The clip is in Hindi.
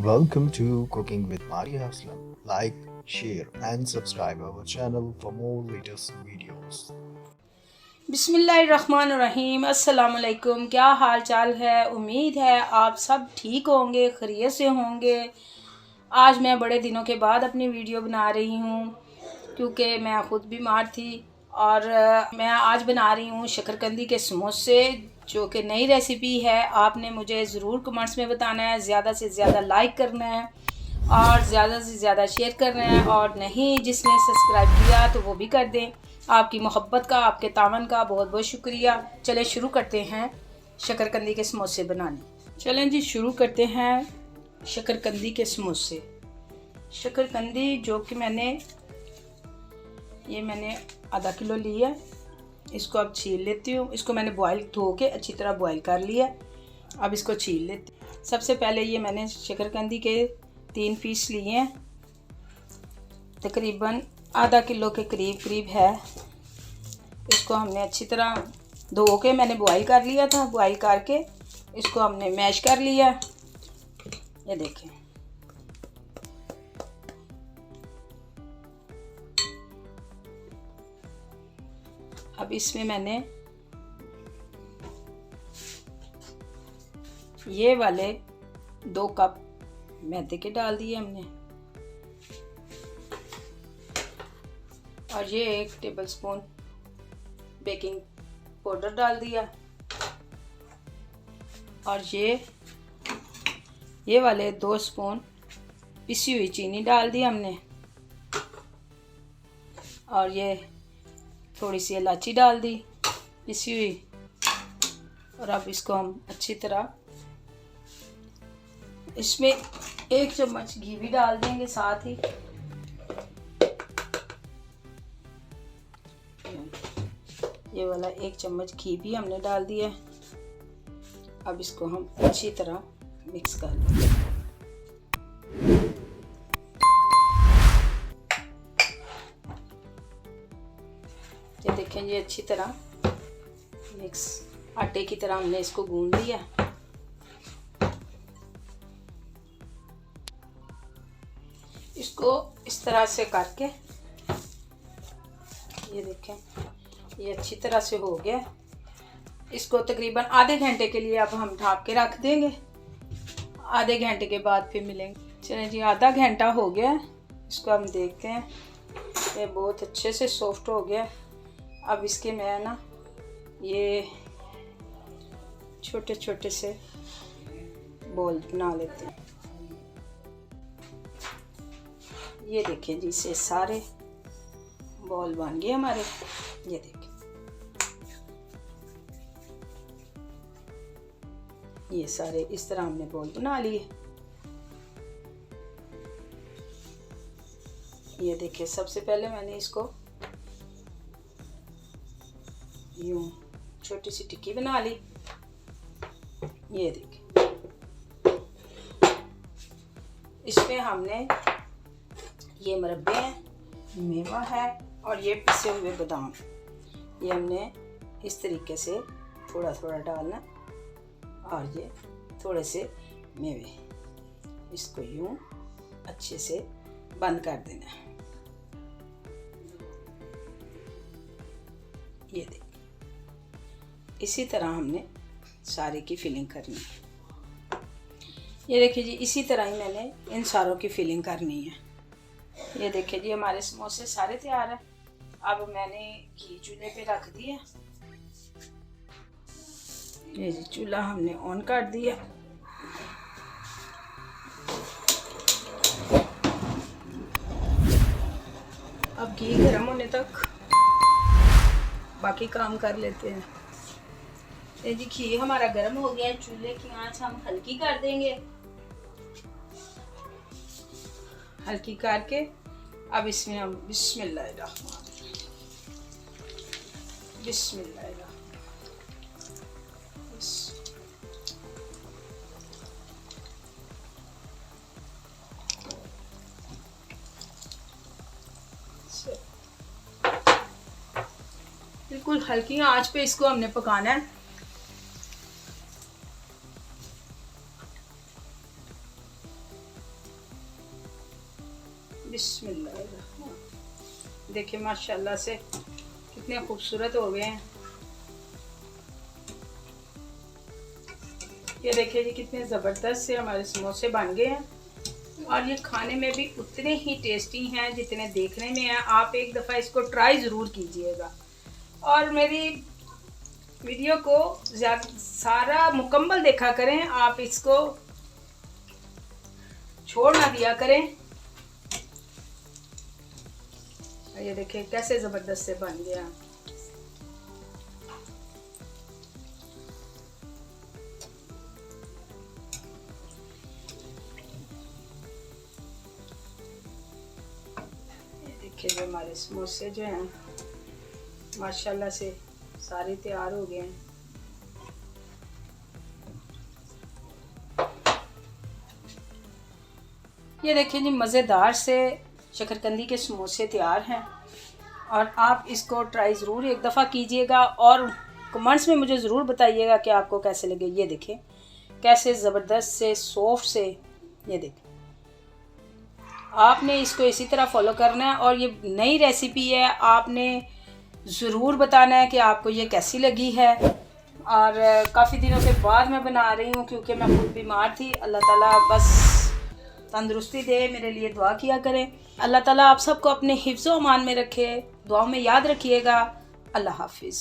Welcome to Cooking with Maria Aslam. Like, share, and subscribe our channel for more latest videos. बिस्मिल्लाहिर्रहमानिर्रहीम। अस्सलाम वालेकुम। क्या हाल चाल है? उम्मीद है आप सब ठीक होंगे, खैरियत से होंगे। आज मैं बड़े दिनों के बाद अपनी वीडियो बना रही हूँ क्योंकि मैं ख़ुद बीमार थी और मैं आज बना रही हूँ शकरकंदी के समोसे, जो कि नई रेसिपी है। आपने मुझे ज़रूर कमेंट्स में बताना है, ज़्यादा से ज़्यादा लाइक करना है और ज़्यादा से ज़्यादा शेयर करना है, और नहीं जिसने सब्सक्राइब किया तो वो भी कर दें। आपकी मोहब्बत का, आपके तावन का बहुत बहुत शुक्रिया। चलें शुरू करते हैं शकरकंदी के समोसे बनाने। चलें जी, शुरू करते हैं शकरकंदी के समोसे। शकरकंदी जो कि मैंने आधा किलो लिया, इसको अब छील लेती हूँ। इसको मैंने बॉयल धो के अच्छी तरह बॉयल कर लिया। अब इसको छील लेती हूँ। सबसे पहले ये मैंने शकरकंदी के 3 पीस लिए हैं, तकरीबन आधा किलो के करीब है। इसको हमने अच्छी तरह धो के मैंने बॉयल कर लिया था। बॉयल करके इसको हमने मैश कर लिया। ये देखें, अब इसमें मैंने ये वाले 2 कप मैदे के डाल दिए हमने, और ये 1 टेबलस्पून बेकिंग पाउडर डाल दिया, और ये वाले 2 स्पून पिसी हुई चीनी डाल दी हमने, और ये थोड़ी सी इलायची डाल दी पिसी हुई। और अब इसको हम अच्छी तरह, इसमें 1 चम्मच घी भी डाल देंगे साथ ही। ये वाला 1 चम्मच घी भी हमने डाल दिया। अब इसको हम अच्छी तरह मिक्स कर लेंगे। ये देखें, ये अच्छी तरह मिक्स आटे की तरह हमने इसको गूंद लिया। इसको इस तरह से करके, ये देखें, ये अच्छी तरह से हो गया। इसको तकरीबन आधे घंटे के लिए अब हम ढक के रख देंगे। आधे घंटे के बाद फिर मिलेंगे। चलें जी, आधा घंटा हो गया। इसको हम देखते हैं, ये बहुत अच्छे से सॉफ्ट हो गया। अब इसके मैं ना ये छोटे छोटे से बॉल बना लेते हैं। ये देखें जी, इससे सारे बॉल बन गए हमारे। ये देखें, ये सारे इस तरह हमने बॉल बना लिए। ये देखिए, सबसे पहले मैंने इसको यूं छोटी सी टिक्की बना ली। ये देखिए, इसमें हमने ये मुरब्बे हैं, मेवा है, और ये पिसे हुए बादाम। ये हमने इस तरीके से थोड़ा थोड़ा डालना, और ये थोड़े से मेवे, इसको यूं अच्छे से बंद कर देना है। ये देखिए, इसी तरह हमने सारे की फिलिंग करनी है। ये देखिए जी, इसी तरह ही मैंने इन सारों की फिलिंग करनी है। ये देखिए जी, हमारे समोसे सारे तैयार हैं। अब मैंने घी चूल्हे पे रख दिया। ये जी, चूल्हा हमने ऑन कर दिया। अब घी गर्म होने तक बाकी काम कर लेते हैं। ये जी, घी हमारा गर्म हो गया है। चूल्हे की आंच हम हल्की कर देंगे। हल्की करके अब इसमें हम बिस्मिल्लाहिर्रहमानिर्रहीम बिल्कुल हल्की आंच पे इसको हमने पकाना है। बिस्मिल्लाह। देखिए माशाल्लाह से कितने खूबसूरत हो गए हैं। ये देखिए जी कितने ज़बरदस्त से हमारे समोसे बन गए हैं और ये खाने में भी उतने ही टेस्टी हैं जितने देखने में हैं। आप एक दफ़ा इसको ट्राई ज़रूर कीजिएगा और मेरी वीडियो को सारा मुकम्मल देखा करें। आप इसको छोड़ ना दिया करें। ये देखिए कैसे ज़बरदस्त से बन गया। ये देखिए जो हमारे समोसे जो हैं माशाल्लाह से सारे तैयार हो गए हैं। ये देखिए जी मज़ेदार से शकरकंदी के समोसे तैयार हैं और आप इसको ट्राई ज़रूर एक दफ़ा कीजिएगा और कमेंट्स में मुझे ज़रूर बताइएगा कि आपको कैसे लगे। ये देखें कैसे ज़बरदस्त से सॉफ्ट से। ये देखें आपने इसको इसी तरह फॉलो करना है और ये नई रेसिपी है। आपने ज़रूर बताना है कि आपको ये कैसी लगी है। और काफ़ी दिनों के बाद मैं बना रही हूँ क्योंकि मैं खुद बीमार थी। अल्लाह ताला बस तंदुरुस्ती दे, मेरे लिए दुआ किया करें। अल्लाह ताला आप सबको अपने हिफ्ज़-ओ-अमान में रखे। दुआओं में याद रखिएगा। अल्लाह हाफिज़।